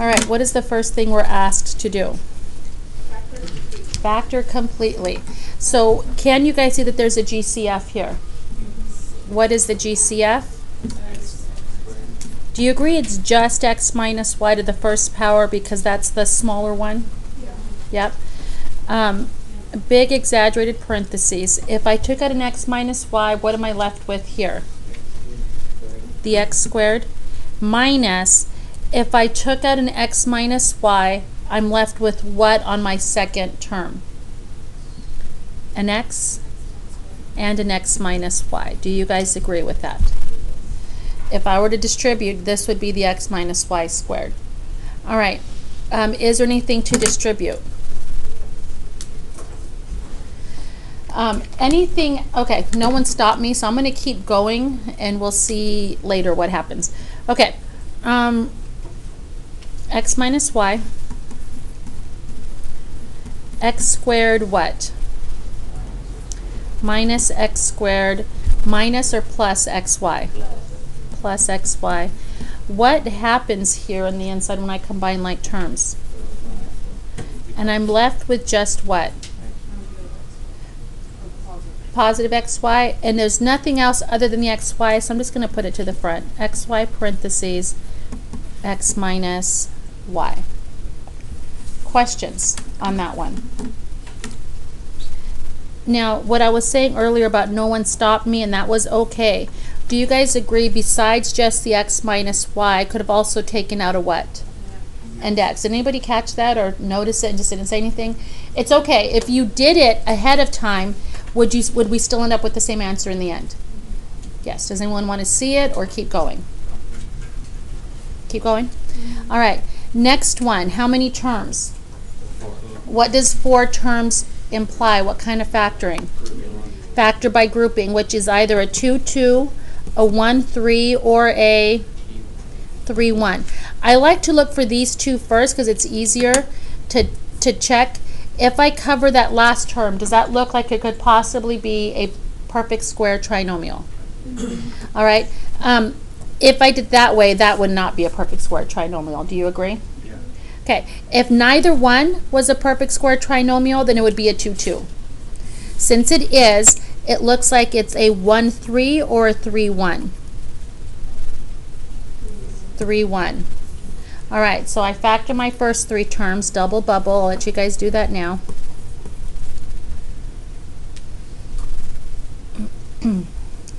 All right, what is the first thing we're asked to do? Factor completely. So can you guys see that there's a GCF here? What is the GCF? Do you agree it's just x minus y to the first power because that's the smaller one? Yeah. Yep. Big exaggerated parentheses. If I took out an x minus y, what am I left with here? The x squared minus, if I took out an x minus y, I'm left with what on my second term? An x and an x minus y. Do you guys agree with that? If I were to distribute, this would be the x minus y squared. All right. Is there anything to distribute? Anything, okay, no one stopped me, so I'm going to keep going and we'll see later what happens. Okay, x minus y, x squared what? Minus x squared, minus or plus xy? Plus xy. What happens here on the inside when I combine like terms? And I'm left with just what? Positive xy, and there's nothing else other than the xy, so I'm just going to put it to the front. Xy parentheses x minus y. Questions on that one? Now, what I was saying earlier about no one stopped me, and that was okay. Do you guys agree besides just the x minus y, I could have also taken out a what? And x. Did anybody catch that or notice it and just didn't say anything? It's okay. If you did it ahead of time, would we still end up with the same answer in the end? Yes. Does anyone want to see it or keep going? Keep going? All right. Next one. How many terms? What does 4 terms imply? What kind of factoring? Factor by grouping, which is either a 2-2, a 1-3, or a 3-1. I like to look for these two first because it's easier to check. If I cover that last term, does that look like it could possibly be a perfect square trinomial? All right. If I did that way, that would not be a perfect square trinomial. Do you agree? Yeah. Okay. If neither one was a perfect square trinomial, then it would be a 2-2. Since it is, it looks like it's a 1-3 or a 3-1. 3-1. All right, so I factor my first 3 terms, double bubble. I'll let you guys do that now.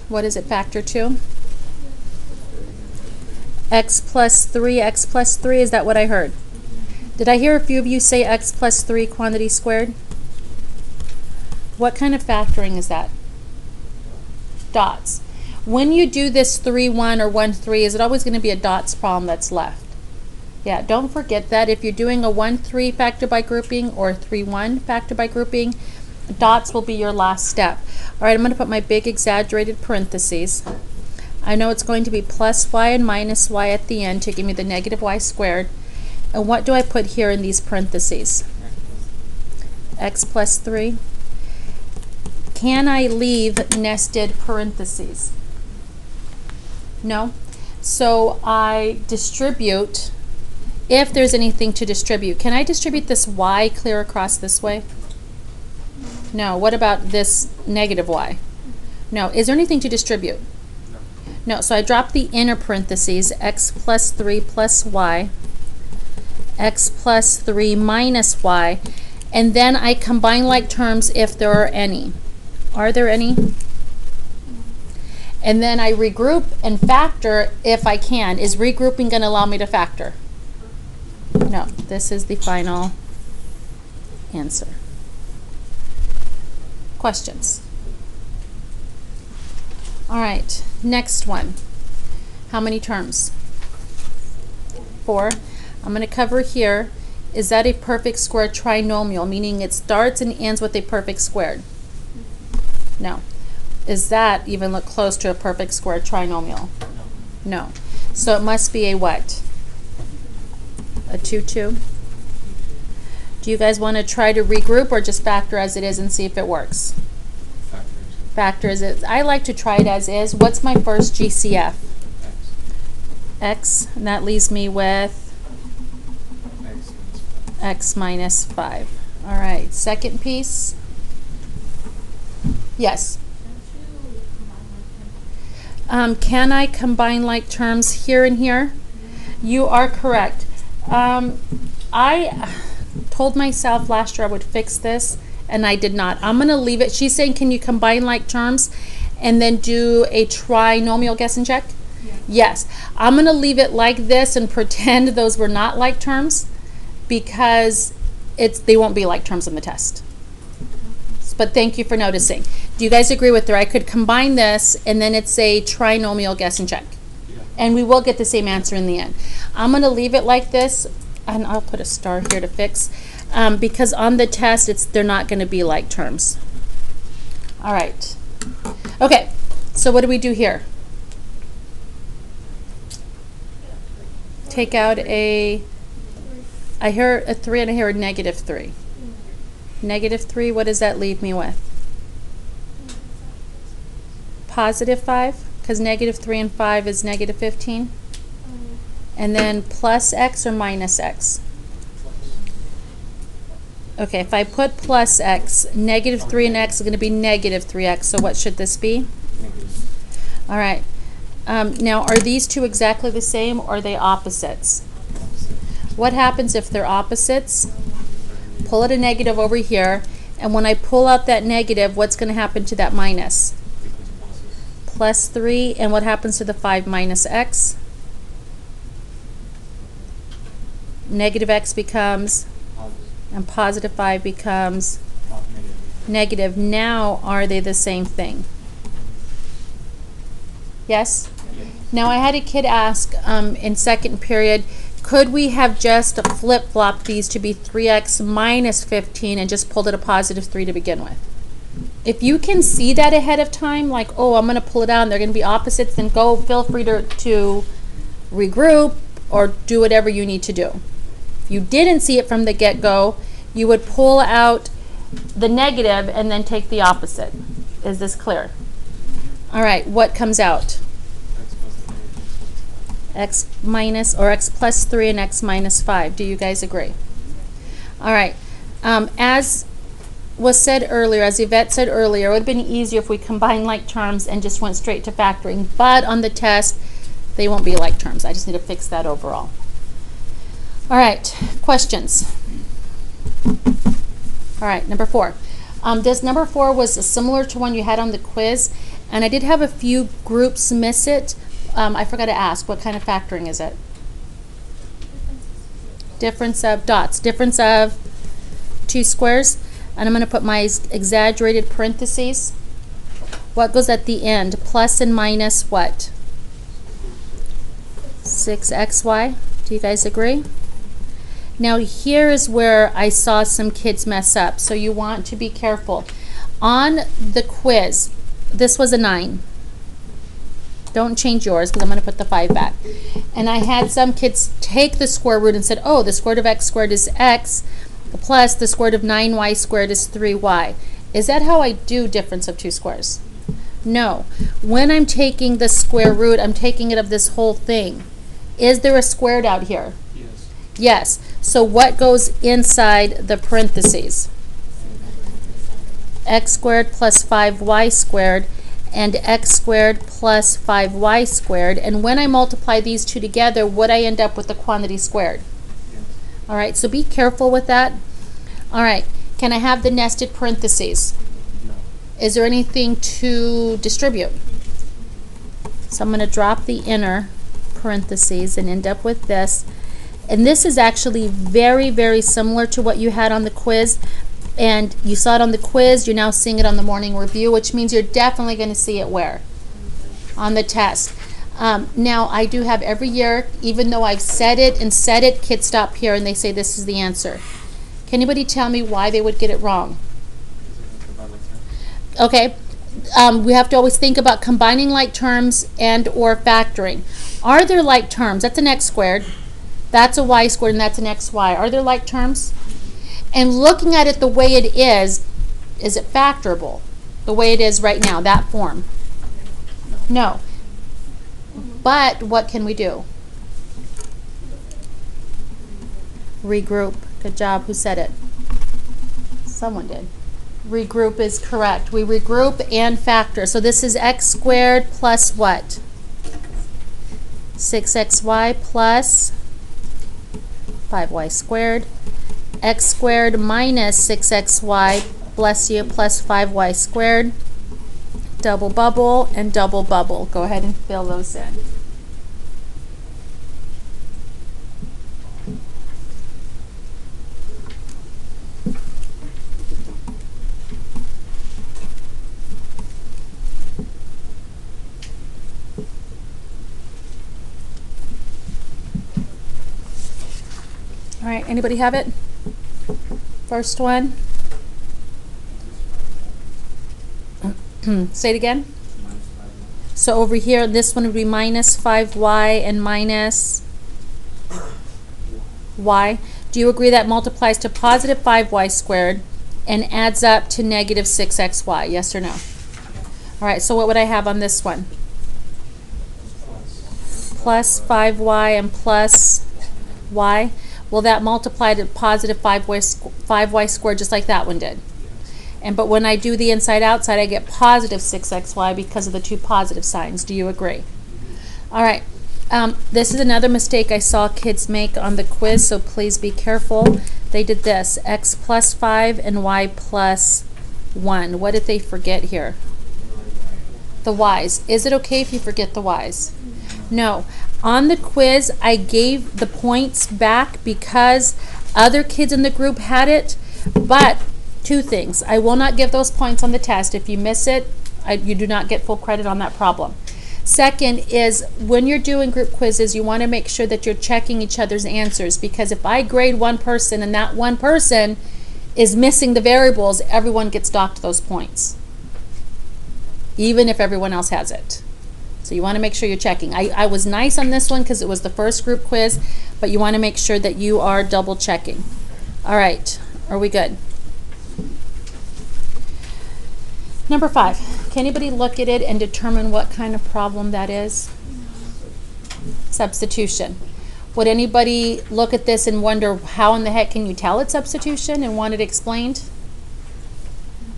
What is it factor to? X plus 3, x plus 3. Is that what I heard? Did I hear a few of you say x plus 3 quantity squared? What kind of factoring is that? Dots. When you do this 3-1 or 1-3, is it always going to be a dots problem that's left? Yeah, don't forget that if you're doing a 1-3 factor by grouping or a 3-1 factor by grouping, dots will be your last step. All right, I'm going to put my big exaggerated parentheses. I know it's going to be plus y and minus y at the end to give me the negative y squared. And what do I put here in these parentheses? X plus 3. Can I leave nested parentheses? No. So I distribute. If there's anything to distribute, can I distribute this y clear across this way? No. What about this negative y? No. Is there anything to distribute? No. So I drop the inner parentheses, x plus 3 plus y, x plus 3 minus y, and then I combine like terms if there are any. Are there any? And then I regroup and factor if I can. Is regrouping going to allow me to factor? No, this is the final answer. Questions? All right, next one. How many terms? 4. I'm going to cover here. Is that a perfect square trinomial, meaning it starts and ends with a perfect squared? No. Is that even look close to a perfect square trinomial? No. So it must be a what? A 2-2? Do you guys want to try to regroup or just factor as it is and see if it works? Factor as it is. I like to try it as is. What's my first GCF? X. And that leaves me with x minus 5. All right, second piece. Yes. Can I combine like terms here and here? You are correct. I told myself last year I would fix this, and I did not. I'm going to leave it. She's saying, can you combine like terms and then do a trinomial guess and check? Yeah. Yes. I'm going to leave it like this and pretend those were not like terms, because they won't be like terms in the test. But thank you for noticing. Do you guys agree with her? I could combine this, and then it's a trinomial guess and check. Yeah. And we will get the same answer in the end. I'm going to leave it like this, and I'll put a star here to fix, because on the test, they're not going to be like terms. All right. Okay, so what do we do here? Take out I hear a 3 and I hear a negative 3. Negative 3, what does that leave me with? Positive 5, because negative 3 and 5 is negative 15. And then plus x or minus x? Okay, if I put plus x, negative 3 and x is going to be negative 3x. So what should this be? All right. Now, are these two exactly the same, or are they opposites? What happens if they're opposites? Pull out a negative over here, and when I pull out that negative, what's going to happen to that minus? Plus 3, and what happens to the 5 minus x? Negative x becomes, and positive 5 becomes negative. Now, are they the same thing? Yes? Now, I had a kid ask in second period, could we have just flip-flopped these to be 3x minus 15 and just pulled it a positive 3 to begin with? If you can see that ahead of time, like, oh, I'm going to pull it out and they're going to be opposites, then feel free to regroup or do whatever you need to do. If you didn't see it from the get-go, you would pull out the negative and then take the opposite. Is this clear? All right, what comes out? X minus, or x plus 3 and x minus 5. Do you guys agree? All right. As was said earlier, as Yvette said earlier, it would have been easier if we combined like terms and just went straight to factoring. But on the test, they won't be like terms. I just need to fix that overall. All right. Questions? All right. Number 4. This number 4 was similar to one you had on the quiz, and I did have a few groups miss it. I forgot to ask, what kind of factoring is it? Difference of dots. Difference of 2 squares. And I'm going to put my exaggerated parentheses. What goes at the end? Plus and minus what? 6xy. Do you guys agree? Now here is where I saw some kids mess up. So you want to be careful. On the quiz, this was a 9. Don't change yours, because I'm going to put the 5 back. And I had some kids take the square root and said, oh, the square root of x squared is x, plus the square root of 9y squared is 3y. Is that how I do difference of 2 squares? No. When I'm taking the square root, I'm taking it of this whole thing. Is there a squared out here? Yes. Yes. So what goes inside the parentheses? X squared plus 5y squared, and x squared plus 5y squared. And when I multiply these two together, would I end up with the quantity squared? Yes. All right, so be careful with that. All right, can I have the nested parentheses? No. Is there anything to distribute? So I'm going to drop the inner parentheses and end up with this. And this is actually very, very similar to what you had on the quiz. And you saw it on the quiz, you're now seeing it on the morning review, which means you're definitely going to see it where? On the test. Now, I do have every year, even though I've said it and said it, kids stop here and they say this is the answer. Can anybody tell me why they would get it wrong? Okay. We have to always think about combining like terms and or factoring. Are there like terms? That's an x squared. That's a y squared, and that's an xy. Are there like terms? And looking at it the way it is it factorable? The way it is right now, that form? No. But what can we do? Regroup. Good job. Who said it? Someone did. Regroup is correct. We regroup and factor. So this is x squared plus what? 6xy plus 5y squared. X squared minus 6xy, bless you, plus 5y squared. Double bubble and double bubble. Go ahead and fill those in. All right, anybody have it? First one. Say it again. So over here, this one would be minus 5y and minus y. Do you agree that multiplies to positive 5y squared and adds up to negative 6xy? Yes or no? All right, so what would I have on this one? Plus 5y and plus y. Will that multiply to positive 5y squared just like that one did? But when I do the inside-outside, I get positive 6xy because of the two positive signs. Do you agree? All right. This is another mistake I saw kids make on the quiz, so please be careful. They did this, x plus 5 and y plus 1. What did they forget here? The y's. Is it okay if you forget the y's? No. On the quiz, I gave the points back because other kids in the group had it, but two things. I will not give those points on the test. If you miss it, you do not get full credit on that problem. Second is when you're doing group quizzes, you want to make sure that you're checking each other's answers, because if I grade one person and that one person is missing the variables, everyone gets docked those points, even if everyone else has it. So you want to make sure you're checking. I was nice on this one because it was the first group quiz, but you want to make sure that you are double checking. All right, are we good? Number 5, can anybody look at it and determine what kind of problem that is? Substitution. Would anybody look at this and wonder how in the heck can you tell it's substitution and want it explained?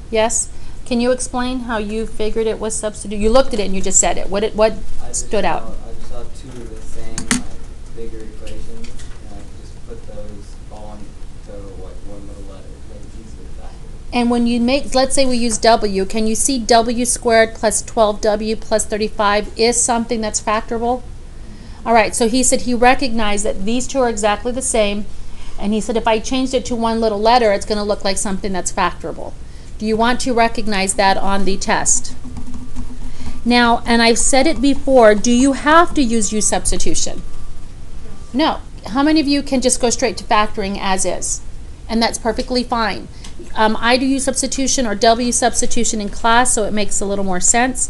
Yes? Can you explain how you figured it was substitute? You looked at it and you just said it. What stood out? I just saw two of the same bigger equations, and I just put those all into one little letter. And when you make, let's say we use W, can you see W squared plus 12W plus 35 is something that's factorable? All right, so he said he recognized that these two are exactly the same, and he said if I changed it to one little letter, it's going to look like something that's factorable. Do you want to recognize that on the test? Now, and I've said it before, do you have to use U substitution? No. How many of you can just go straight to factoring as is? And that's perfectly fine. I do U substitution or W substitution in class, so it makes a little more sense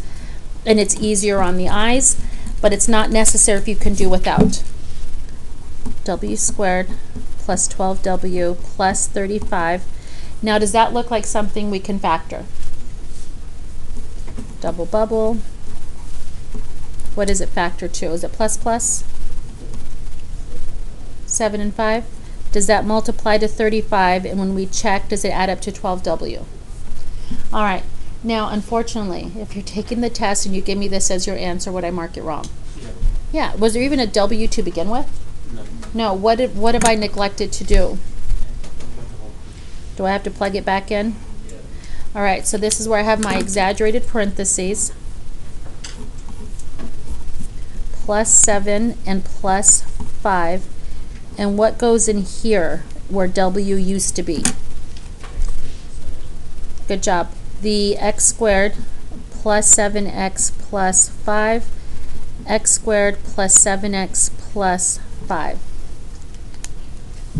and it's easier on the eyes, but it's not necessary if you can do without. W squared plus 12W plus 35. Now, does that look like something we can factor? Double bubble. What does it factor to? Is it plus plus? 7 and 5? Does that multiply to 35? And when we check, does it add up to 12W? All right. Now, unfortunately, if you're taking the test and you give me this as your answer, would I mark it wrong? Yeah. Was there even a W to begin with? No. What have I neglected to do? Do I have to plug it back in? All right. So this is where I have my exaggerated parentheses. Plus 7 and plus 5. And what goes in here where W used to be? Good job. The x squared plus 7x plus 5, x squared plus 7x plus 5.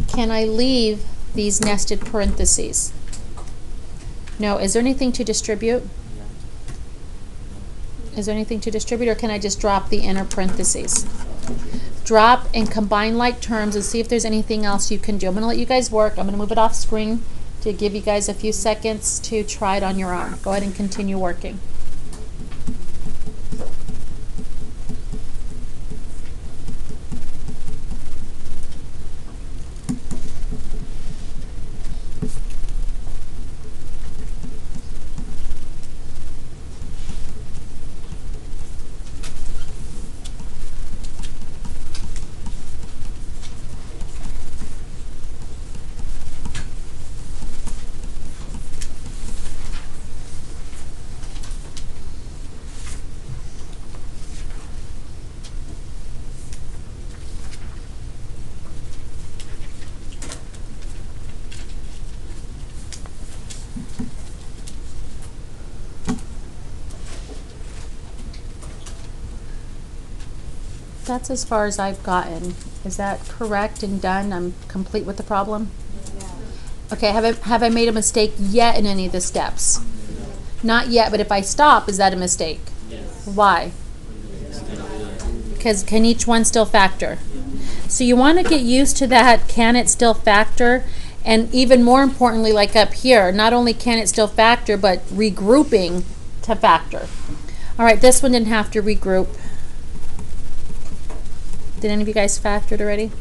Can I leave these nested parentheses? No. Is there anything to distribute? Is there anything to distribute, or can I just drop the inner parentheses? Drop and combine like terms and see if there's anything else you can do. I'm going to let you guys work. I'm going to move it off screen to give you guys a few seconds to try it on your own. Go ahead and continue working. That's as far as I've gotten. Is that correct and done? I'm complete with the problem? Okay, have I made a mistake yet in any of the steps? Not yet, but if I stop, is that a mistake? Yes. Why? Because can each one still factor? So you want to get used to that, can it still factor? And even more importantly, like up here, not only can it still factor, but regrouping to factor. All right, this one didn't have to regroup. Did any of you guys factor it already?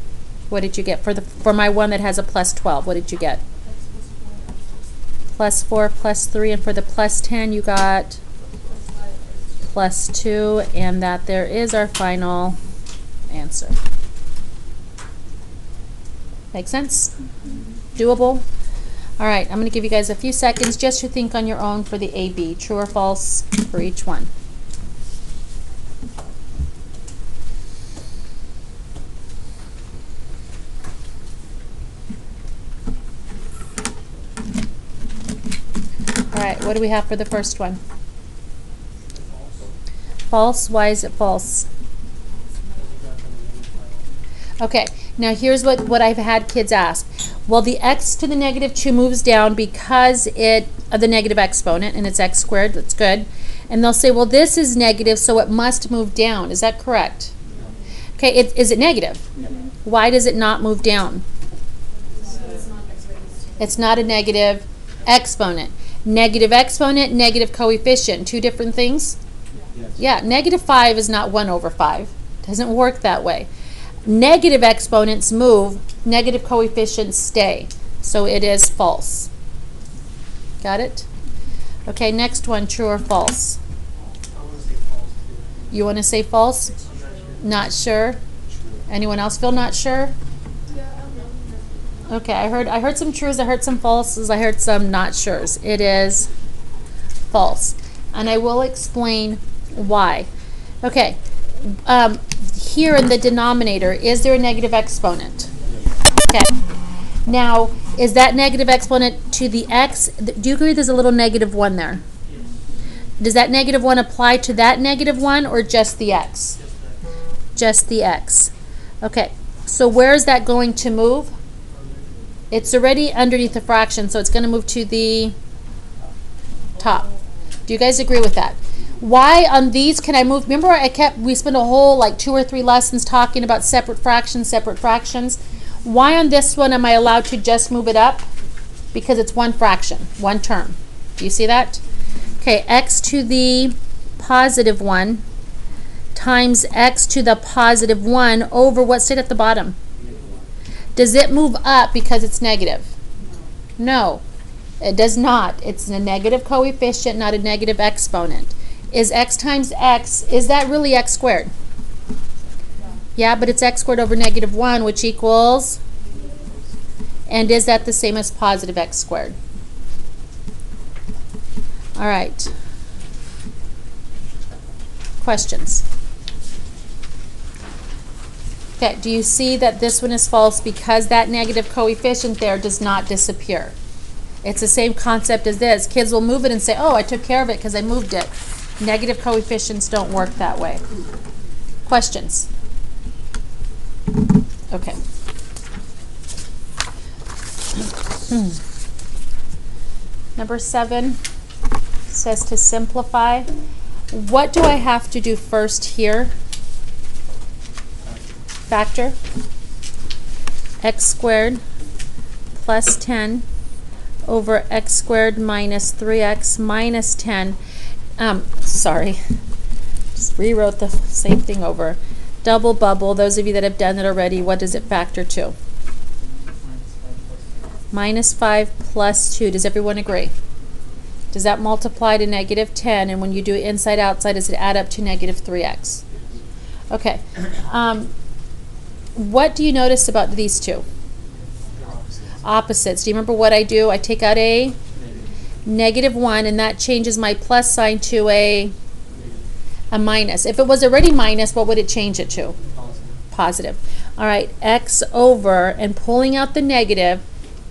What did you get for my one that has a plus 12? What did you get? Plus 4, plus 3, and for the plus 10 you got plus 2, and that there is our final answer. Make sense? Doable? All right, I'm going to give you guys a few seconds just to think on your own for the AB, true or false for each one. All right, what do we have for the first one? False. Why is it false? Okay, now here's what I've had kids ask. Well, the x to the negative 2 moves down because of the negative exponent, and it's x squared. That's good. And they'll say, well, this is negative, so it must move down. Is that correct? Okay, is it negative? Why does it not move down? It's not a negative exponent. Negative exponent, negative coefficient, two different things? Yes. Yeah, negative 5 is not 1 over 5. Doesn't work that way. Negative exponents move, negative coefficients stay. So it is false. Got it? Okay, next one, true or false? I want to say false too. You want to say false? I'm not sure. Not sure? True. Anyone else feel not sure? Okay, I heard some trues, I heard some falses, I heard some not sures. It is false. And I will explain why. Okay, here in the denominator, is there a negative exponent? Okay. Now, is that negative exponent to the x? Do you agree there's a little negative 1 there? Does that negative 1 apply to that negative 1 or just the x? Just the x. Okay, so where is that going to move? It's already underneath the fraction, so it's going to move to the top. Do you guys agree with that? Why on these can I move? Remember we spent a whole like 2 or 3 lessons talking about separate fractions, separate fractions. Why on this one am I allowed to just move it up? Because it's one fraction, one term. Do you see that? Okay, x to the positive 1 times x to the positive 1 over what stayed at the bottom? Does it move up because it's negative? No, it does not. It's a negative coefficient, not a negative exponent. Is x times x, is that really x squared? Yeah, but it's x squared over negative 1, which equals, and is that the same as positive x squared? All right. Questions? Okay, do you see that this one is false because that negative coefficient there does not disappear? It's the same concept as this. Kids will move it and say, oh, I took care of it because I moved it. Negative coefficients don't work that way. Questions? Okay. Number 7 says to simplify. What do I have to do first here? Factor. X squared plus 10 over x squared minus 3x minus 10. Sorry, just rewrote the same thing over. Double bubble, those of you that have done it already, what does it factor to? Minus 5 plus 2. Does everyone agree? Does that multiply to negative 10? And when you do it inside outside, does it add up to negative 3x? Okay. What do you notice about these two? Opposites. Do you remember what I do? I take out a negative 1, and that changes my plus sign to a minus. If it was already minus, what would it change it to? Positive. All right, x over, and pulling out the negative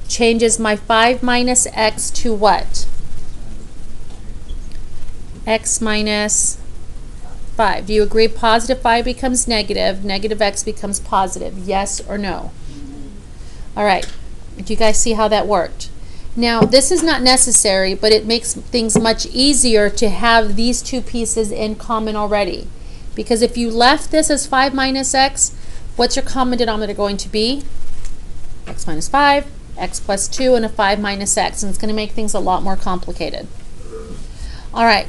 changes my 5 minus x to what? X minus 5. Do you agree positive 5 becomes negative, negative x becomes positive? Yes or no? All right. Do you guys see how that worked? Now, this is not necessary, but it makes things much easier to have these two pieces in common already. Because if you left this as 5 minus x, what's your common denominator going to be? X minus 5, x plus 2, and a 5 minus x. And it's going to make things a lot more complicated. All right.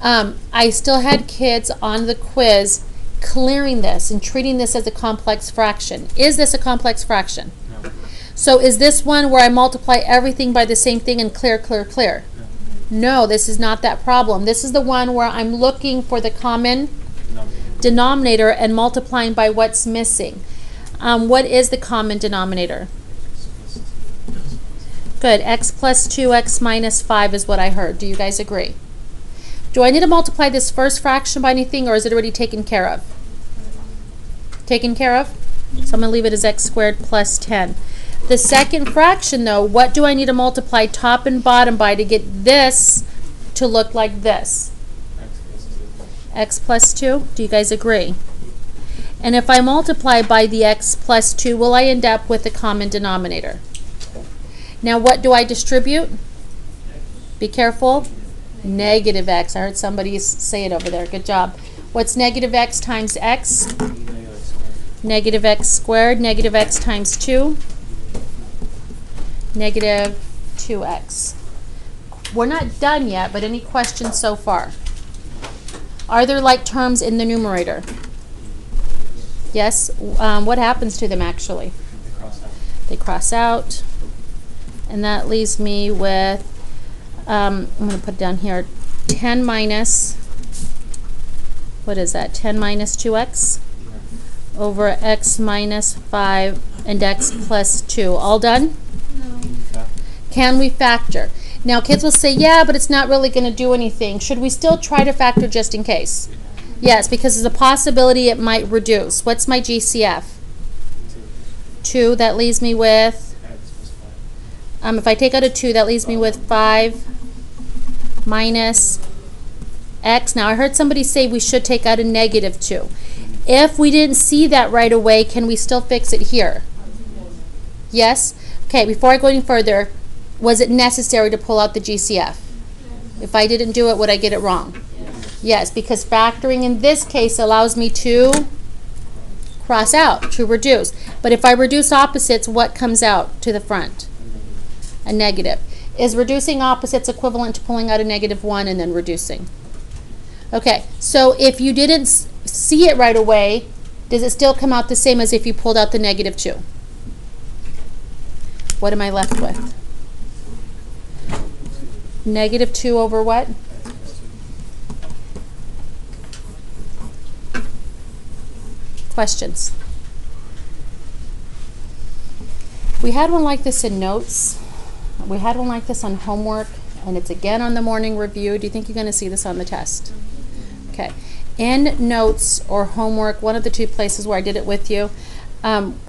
I still had kids on the quiz clearing this and treating this as a complex fraction. Is this a complex fraction? No. So is this one where I multiply everything by the same thing and clear, clear, clear? No, this is not that problem. This is the one where I'm looking for the common denominator and multiplying by what's missing. What is the common denominator? Good. X plus 2x minus 5 is what I heard. Do you guys agree? Do I need to multiply this first fraction by anything, or is it already taken care of? Taken care of? So I'm going to leave it as x squared plus 10. The second fraction, though, what do I need to multiply top and bottom by to get this to look like this? X plus 2. Do you guys agree? And if I multiply by the x plus 2, will I end up with a common denominator? Now, what do I distribute? Be careful. Negative x. I heard somebody say it over there. Good job. What's negative x times x? Negative x squared. Negative x times 2. Negative 2x. We're not done yet, but any questions so far? Are there like terms in the numerator? Yes. What happens to them actually? They cross out. And that leaves me with, I'm going to put down here, 10 minus, what is that? 10 minus 2x over x minus 5 and x plus 2. All done? No. Can we factor? Now kids will say, yeah, but it's not really going to do anything. Should we still try to factor just in case? Yes, because there's a possibility it might reduce. What's my GCF? 2. That leaves me with, if I take out a 2, that leaves me with 5 minus x. Now, I heard somebody say we should take out a negative 2. If we didn't see that right away, can we still fix it here? Yes? Okay, before I go any further, was it necessary to pull out the GCF? If I didn't do it, would I get it wrong? Yes, because factoring in this case allows me to cross out, to reduce. But if I reduce opposites, what comes out to the front? A negative. Is reducing opposites equivalent to pulling out a -1 and then reducing? Okay, so if you didn't see it right away, does it still come out the same as if you pulled out the -2? What am I left with? -2 over what? Questions? We had one like this in notes. We had one like this on homework, and it's again on the morning review. Do you think you're going to see this on the test? Okay. In notes or homework, one of the two places where I did it with you,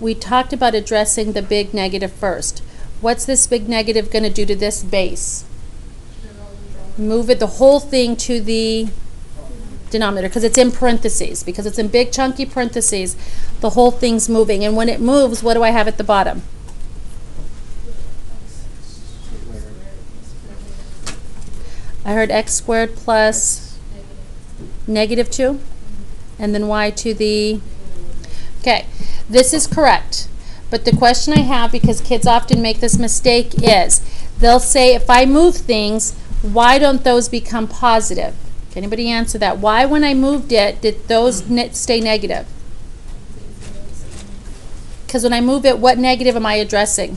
we talked about addressing the big negative first. What's this big negative going to do to this base? Move it, the whole thing, to the denominator, because it's in parentheses. Because it's in big chunky parentheses, the whole thing's moving. And when it moves, what do I have at the bottom? I heard x squared plus -2, and then y to the, okay, this is correct. But the question I have, because kids often make this mistake, is they'll say, if I move things, why don't those become positive? Can anybody answer that? Why, when I moved it, did those stay negative? Because when I move it, what negative am I addressing?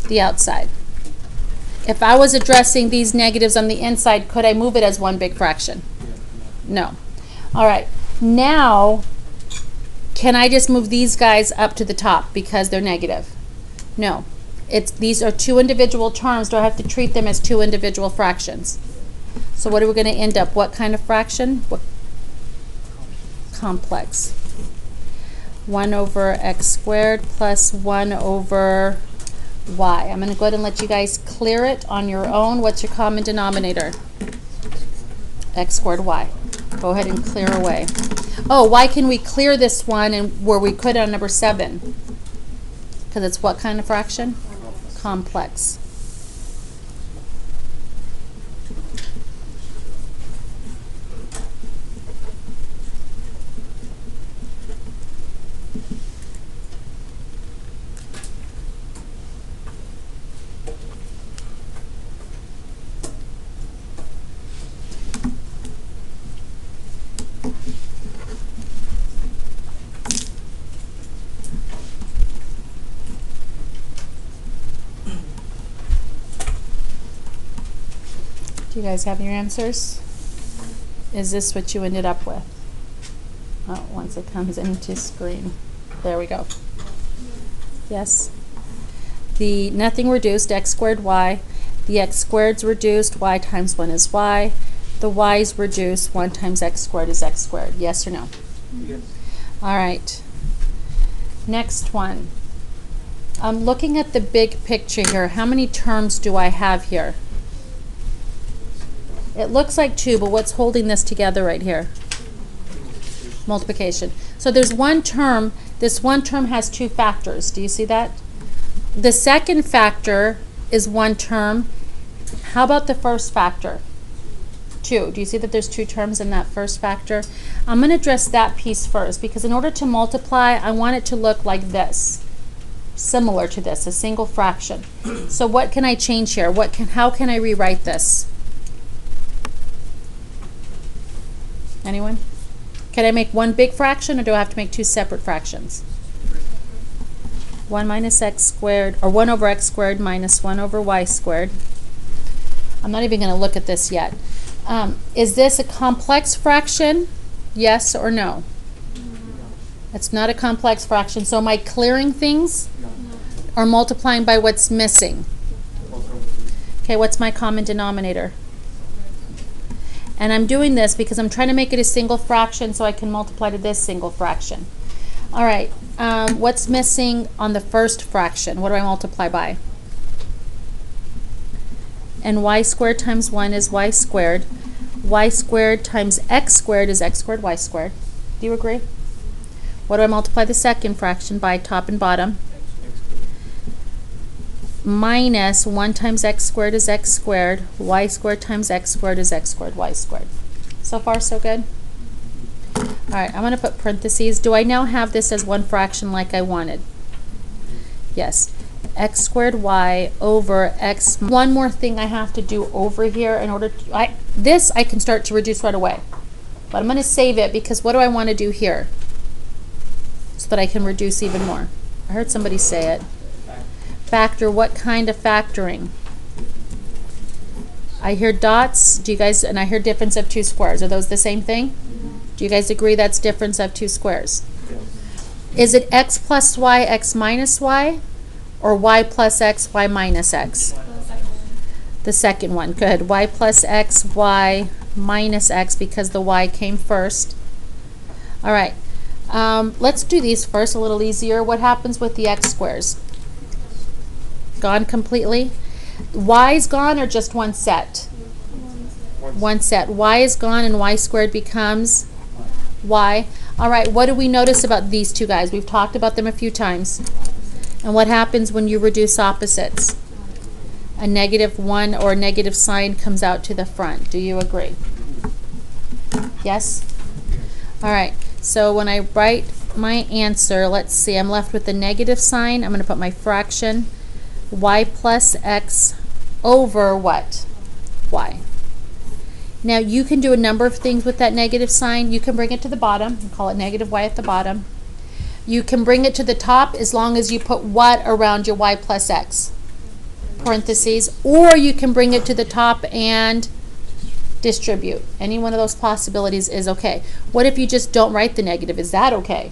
The outside. If I was addressing these negatives on the inside, could I move it as one big fraction? No. All right. Now, can I just move these guys up to the top because they're negative? No. These are two individual terms. Do I have to treat them as two individual fractions? So what are we going to end up? What kind of fraction? What? Complex. 1 over x squared plus 1 over y. I'm going to go ahead and let you guys clear it on your own. What's your common denominator? x squared y. Go ahead and clear away. Oh, why can we clear this one and where we could on number 7? Because it's what kind of fraction? Complex. Do you guys have your answers? Is this what you ended up with? Oh, once it comes into screen. There we go. Yes? The nothing reduced, x squared y. The x squared's reduced, y times 1 is y. The y's reduced, 1 times x squared is x squared. Yes or no? Yes. All right. Next one. I'm looking at the big picture here. How many terms do I have here? It looks like 2, but what's holding this together right here? Multiplication. So there's one term. This one term has 2 factors. Do you see that? The second factor is 1 term. How about the first factor? 2. Do you see that there's 2 terms in that first factor? I'm going to address that piece first because in order to multiply, I want it to look like this. Similar to this, a single fraction. So what can I change here? How can I rewrite this? Anyone? Can I make one big fraction or do I have to make 2 separate fractions? 1 minus x squared, or 1 over x squared minus 1 over y squared. I'm not even going to look at this yet. Is this a complex fraction? Yes or no? It's not a complex fraction. So am I clearing things or multiplying by what's missing? Okay, what's my common denominator? And I'm doing this because I'm trying to make it a single fraction so I can multiply to this single fraction. All right, what's missing on the first fraction? What do I multiply by? And y squared times 1 is y squared. Y squared times x squared is x squared, y squared. Do you agree? What do I multiply the second fraction by, top and bottom? Minus 1 times x squared is x squared. Y squared times x squared is x squared, y squared. So far, so good? All right, I'm going to put parentheses. Do I now have this as one fraction like I wanted? Yes. X squared y over x. One more thing I have to do over here in order to, this I can start to reduce right away. But I'm going to save it because what do I want to do here? So that I can reduce even more. I heard somebody say it. Factor, what kind of factoring? I hear dots. Do you guys, and I hear difference of 2 squares. Are those the same thing? Do you guys agree that's difference of 2 squares? Is it x plus y, x minus y? Or y plus x, y minus x? The second one. Good. Y plus x, y minus x because the y came first. All right. Let's do these first, a little easier. What happens with the x squares? Gone completely? Y's gone or just one set? One set. Y is gone and y squared becomes y. All right, what do we notice about these two guys? We've talked about them a few times. And what happens when you reduce opposites? A -1 or a negative sign comes out to the front. Do you agree? Yes? All right, so when I write my answer, let's see, I'm left with the negative sign. I'm going to put my fraction. Y plus x over what? Y. Now you can do a number of things with that negative sign. You can bring it to the bottom and call it negative y at the bottom. You can bring it to the top as long as you put what around your y plus x? Parentheses. Or you can bring it to the top and distribute. Any one of those possibilities is okay. What if you just don't write the negative? Is that okay?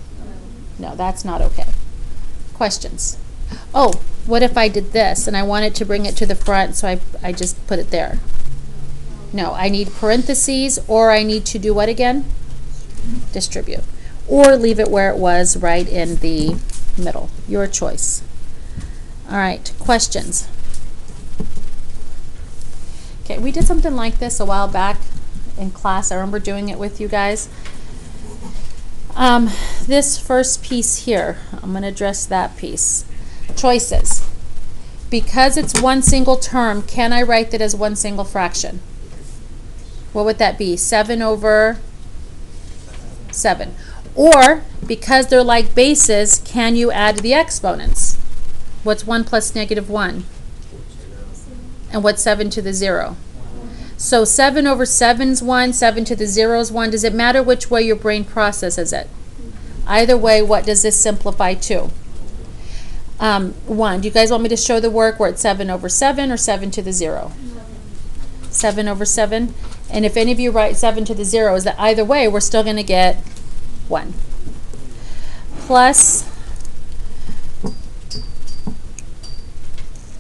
No, that's not okay. Questions? Oh, what if I did this and I wanted to bring it to the front, so I just put it there? No, I need parentheses, or I need to do what again? Distribute. Or leave it where it was, right in the middle. Your choice. All right, questions? Okay, we did something like this a while back. in class. I remember doing it with you guys. This first piece here, I'm going to address that piece. Choices. Because it's one single term, can I write that as one single fraction? What would that be? 7 over 7. Or, because they're like bases, can you add the exponents? What's 1 plus negative 1? And what's 7 to the 0? So 7 over 7 is 1, 7 to the 0 is 1. Does it matter which way your brain processes it? Either way, what does this simplify to? 1. Do you guys want me to show the work where it's 7 over 7 or 7 to the 0? 7 over 7. And if any of you write 7 to the 0, is that either way, we're still going to get 1. Plus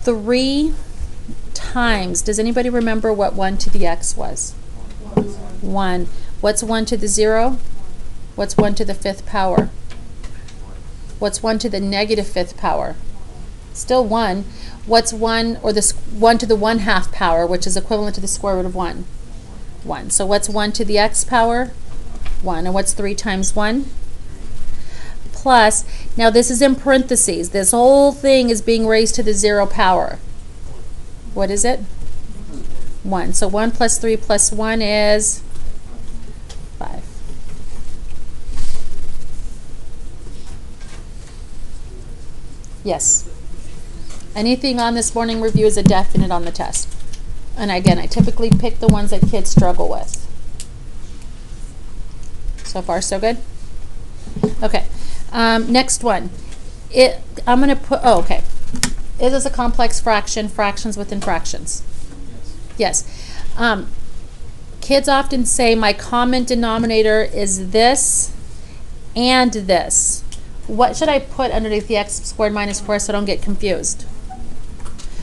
3 times. Does anybody remember what 1 to the x was? 1. What's 1 to the 0? What's 1 to the 5th power? What's 1 to the negative 5th power? Still 1. What's 1, or the 1 to the 1/2 power, which is equivalent to the square root of 1? 1. So what's 1 to the x power? 1. And what's 3 times 1? Plus, now this is in parentheses. This whole thing is being raised to the 0 power. What is it? 1. So 1 plus 3 plus 1 is 5. Yes. Anything on this morning review is a definite on the test. And again, I typically pick the ones that kids struggle with. So far, so good? Okay. Next one. I'm going to put, oh, okay. Is this a complex fraction? Fractions within fractions? Yes. Kids often say my common denominator is this and this. What should I put underneath the x squared minus 4 so I don't get confused?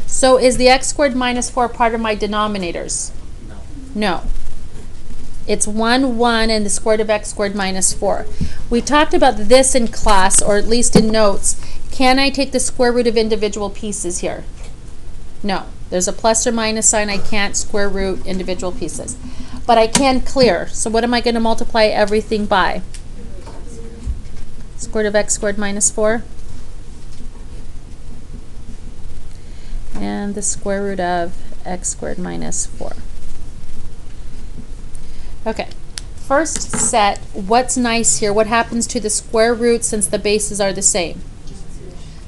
So is the x squared minus 4 part of my denominators? No. It's 1, 1, and the square root of x squared minus 4. We talked about this in class, or at least in notes. Can I take the square root of individual pieces here? No. There's a plus or minus sign. I can't square root individual pieces. But I can clear. So what am I going to multiply everything by? Square root of x squared minus 4. And the square root of x squared minus 4. Okay. First set, what's nice here? What happens to the square root since the bases are the same?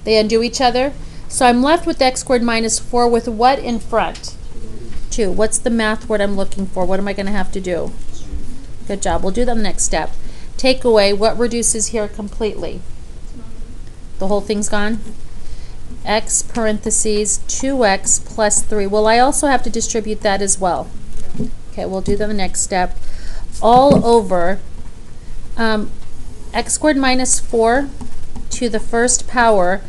They undo each other. So I'm left with x squared minus 4 with what in front? 2. What's the math word I'm looking for? What am I going to have to do? Good job. We'll do the next step. Take away, what reduces here completely? The whole thing's gone? X parentheses 2x plus 3. Well, I also have to distribute that as well. Okay, we'll do the next step. All over x squared minus 4 to the first power.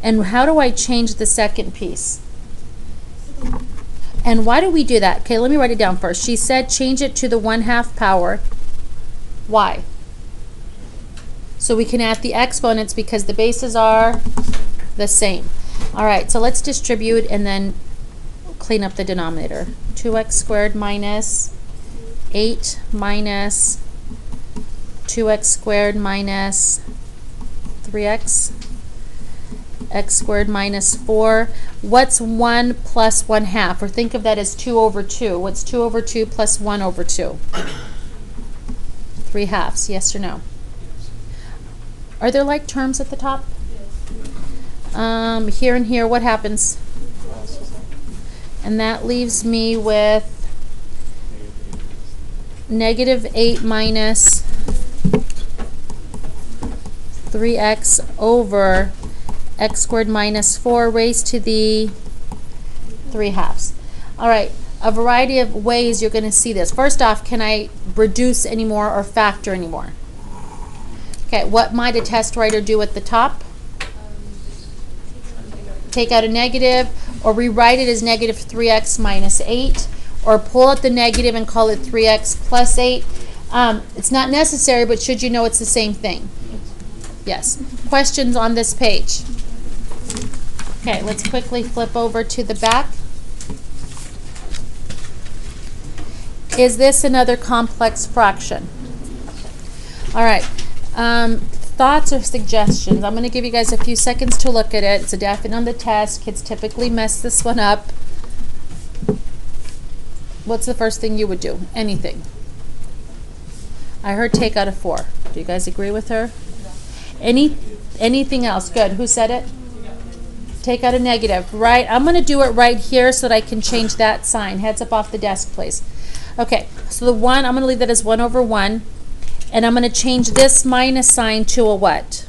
And how do I change the second piece? And why do we do that? Okay, let me write it down first. She said change it to the 1/2 power. Why? So we can add the exponents because the bases are the same. All right, so let's distribute and then clean up the denominator. 2x squared minus 8 minus 2x squared minus 3x. X squared minus 4. What's 1 plus 1/2? Or think of that as 2 over 2. What's 2 over 2 plus 1 over 2? 3/2. Yes or no? Are there like terms at the top? Here and here, what happens? And that leaves me with negative 8 minus 3x over x squared minus 4 raised to the 3/2. All right, a variety of ways you're going to see this. First off, can I reduce anymore or factor anymore? Okay, what might a test writer do at the top? Take out a negative, or rewrite it as negative 3x minus 8, or pull out the negative and call it 3x plus 8. It's not necessary, but should you know it's the same thing? Yes. Questions on this page? Okay, let's quickly flip over to the back. Is this another complex fraction? All right. Thoughts or suggestions? I'm going to give you guys a few seconds to look at it. It's a definite on the test. Kids typically mess this one up. What's the first thing you would do? Anything. I heard take out of 4. Do you guys agree with her? Anything else? Good. Who said it? Take out a negative. Right. I'm going to do it right here so that I can change that sign. Heads up off the desk, please. Okay. So the 1, I'm going to leave that as 1 over 1. And I'm going to change this minus sign to a what?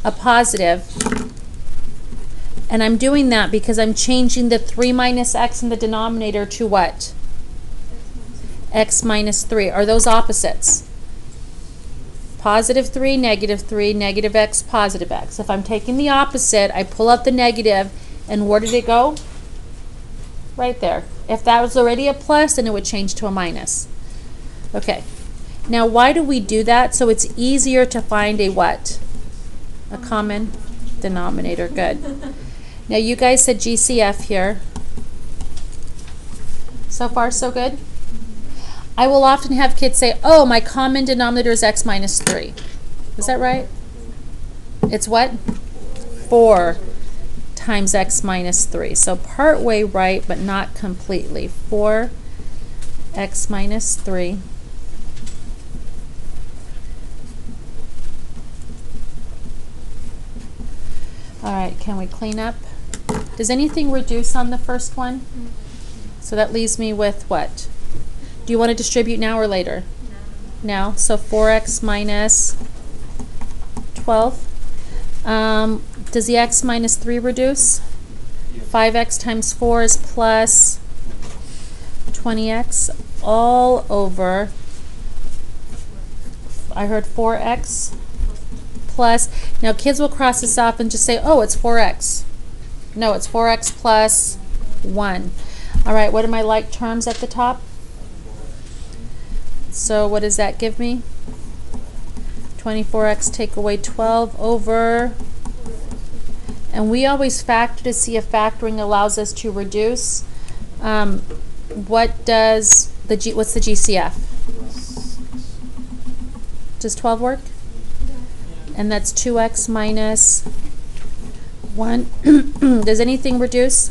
A positive. And I'm doing that because I'm changing the 3 minus x in the denominator to what? X minus 3. Are those opposites? Positive 3, negative x, positive x. If I'm taking the opposite, I pull out the negative, and where did it go? Right there. If that was already a plus, then it would change to a minus. Okay. Now, why do we do that? So it's easier to find a what? A common denominator. Good. Now, you guys said GCF here. So far, so good? I will often have kids say, oh, my common denominator is x minus 3. Is that right? It's what? 4 times x minus 3. So part way right, but not completely. 4x minus 3. All right, can we clean up? Does anything reduce on the first one? So that leaves me with what? Do you want to distribute now or later? Now. So 4x minus 12. Does the x minus 3 reduce? 5x times 4 is plus 20x all over, I heard 4x plus, now kids will cross this off and just say, oh, it's 4x. No, it's 4x plus 1. All right, what are my like terms at the top? So what does that give me? 24x take away 12 over, and we always factor to see if factoring allows us to reduce. What does what's the GCF? Does 12 work? And that's 2x minus 1. Does anything reduce?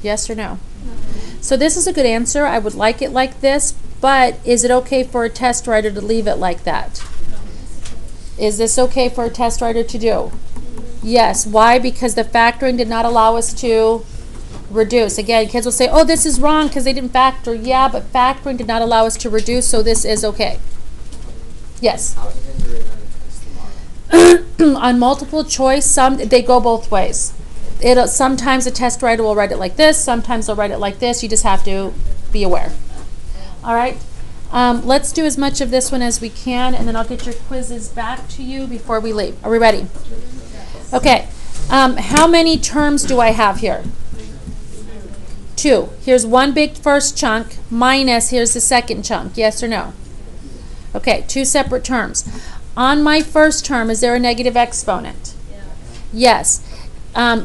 Yes or no? So this is a good answer. I would like it like this, but is it okay for a test writer to leave it like that? Is this okay for a test writer to do? Yes. Why? Because the factoring did not allow us to reduce. Again, kids will say, oh, this is wrong because they didn't factor. Yeah, but factoring did not allow us to reduce, so this is okay. Yes? How is it written on the test tomorrow? On multiple choice, they go both ways. Sometimes a test writer will write it like this, sometimes they'll write it like this. You just have to be aware. All right? Let's do as much of this one as we can, and then I'll get your quizzes back to you before we leave. Are we ready? Okay. How many terms do I have here? 2. Here's one big first chunk, minus here's the second chunk. Yes or no? Okay, 2 separate terms. On my first term, is there a negative exponent? Yes.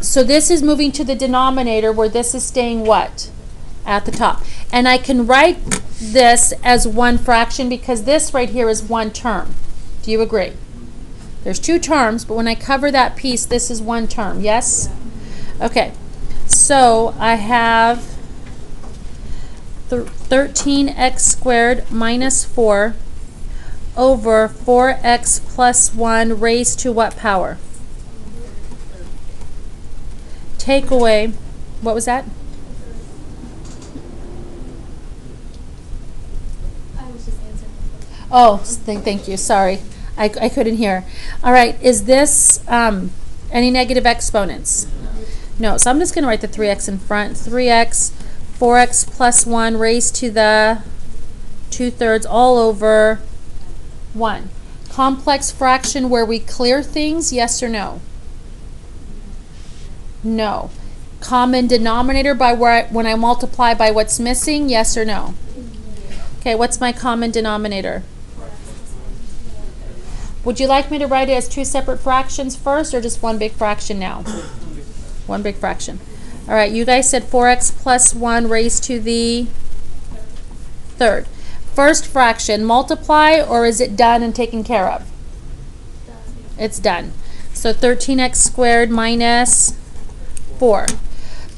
So this is moving to the denominator where this is staying what? At the top. And I can write this as one fraction because this right here is one term. Do you agree? There's 2 terms, but when I cover that piece, this is one term. Yes? Okay. So I have 13x squared minus 4 over 4x plus 1 raised to what power? Take away, what was that? I was just answering. Oh, thank you. Sorry. I couldn't hear. All right. Is this any negative exponents? No. So I'm just going to write the 3x in front. 3x, 4x plus 1 raised to the 2/3 all over 1. Complex fraction where we clear things, yes or no? No. Common denominator by when I multiply by what's missing, yes or no? Okay, what's my common denominator? Would you like me to write it as 2 separate fractions first or just one big fraction now? One big fraction. All right, you guys said 4x plus 1 raised to the 1/3. First fraction, multiply, or is it done and taken care of? It's done. So 13x squared minus 4.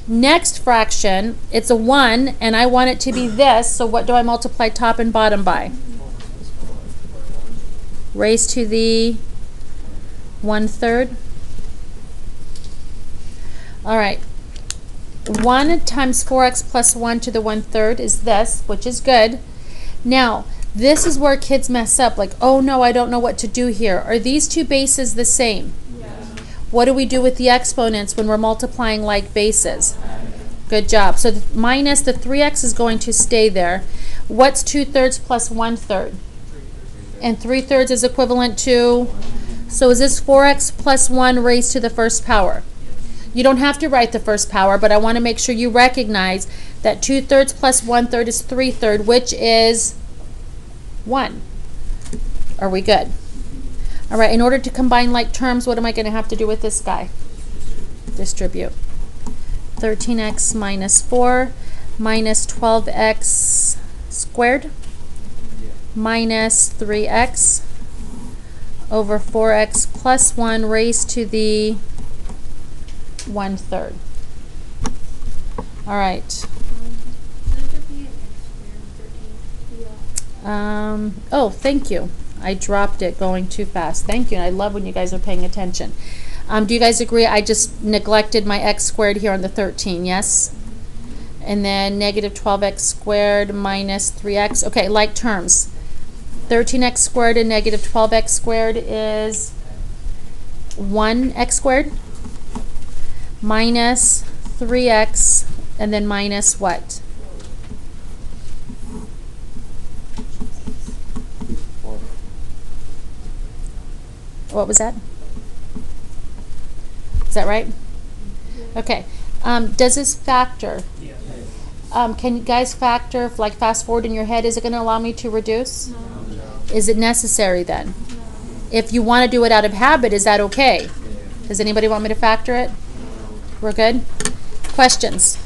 Next fraction, it's a 1, and I want it to be this, so what do I multiply top and bottom by? Raised to the 1/3. All right. 1 times 4x plus 1 to the 1/3 is this, which is good. Now, this is where kids mess up, like, oh no, I don't know what to do here. Are these two bases the same? Yes. What do we do with the exponents when we're multiplying like bases? Good job. So minus the 3x is going to stay there. What's 2/3 plus 1/3? And 3/3 is equivalent to, so is this 4x plus 1 raised to the first power? You don't have to write the first power, but I want to make sure you recognize that 2/3 plus 1/3 is 3/3, which is 1. Are we good? All right, in order to combine like terms, what am I going to have to do with this guy? Distribute. 13x minus 4 minus 12x squared minus 3x over 4x plus 1 raised to the 1/3. All right. Oh, thank you. I dropped it going too fast. Thank you. And I love when you guys are paying attention. Do you guys agree I just neglected my x squared here on the 13, yes? And then negative 12x squared minus 3x. Okay, like terms. 13x squared and negative 12x squared is 1x squared minus 3x and then minus what? What was that? Is that right? Okay. Does this factor? Yes. Can you guys factor, like fast forward in your head, is it going to allow me to reduce? No. Is it necessary then? If you want to do it out of habit, is that okay? Does anybody want me to factor it? We're good? Questions?